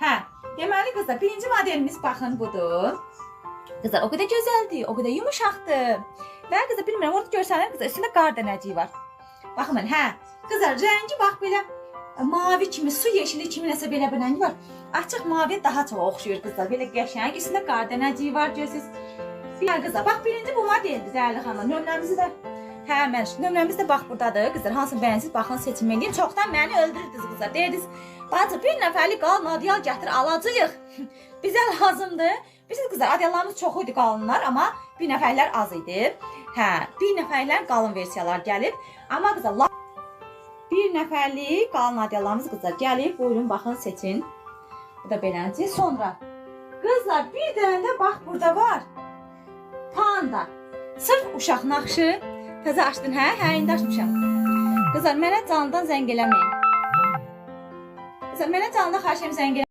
Hə, deməli qızlar, birinci modelimiz baxın budur. Qızlar, o qədər gözəldir, o qədər yumuşaqdır. Və qızlar, bilmirəm, orada görsənir qızlar, üstündə qar dənəciyi var. Baxın mən, hə, qızlar, rəngi bax belə mavi kimi, su yeşili kimi nəsə belə bir rəngi var. Açıq maviyə daha çox oxşuyur qızlar, belə qəşəng, üstündə qar dənəciyi var, görürsünüz. Bir qızlar, bax birinci bu modeldir, dəyərli xanımlar. Nömrəmizi də, hə, nömrəmiz də bax buradadır, qızlar. Hansını bəyənsiniz, baxın, seçim edin. Çoxdan məni öldürürdünüz qızlar, deyirdiniz. Bacı, bir nəfərlik qalın adyal gətir, alacağıq. Bizə lazımdır. Bilirsiniz qızlar, adyallarımız çox idi qalınlar, amma bir nəfərlər az idi. Hə, bir nəfərlər qalın versiyalar gəlib. Amma qızlar, bir nəfərlik qalın adyallarımız qızlar gəlib. Buyurun, baxın, seçin. Bu da beləncə. Sonra, qızlar, bir dənə də bax burada var. Panda. Sırf uşaq naxşı. Təzə açdın, hə? Hə, indi açmışam. Qızlar, mənə canlıdan zəng eləməyin. Qızlar, mənə canlıdan xahiş edirəm zəng eləməyin.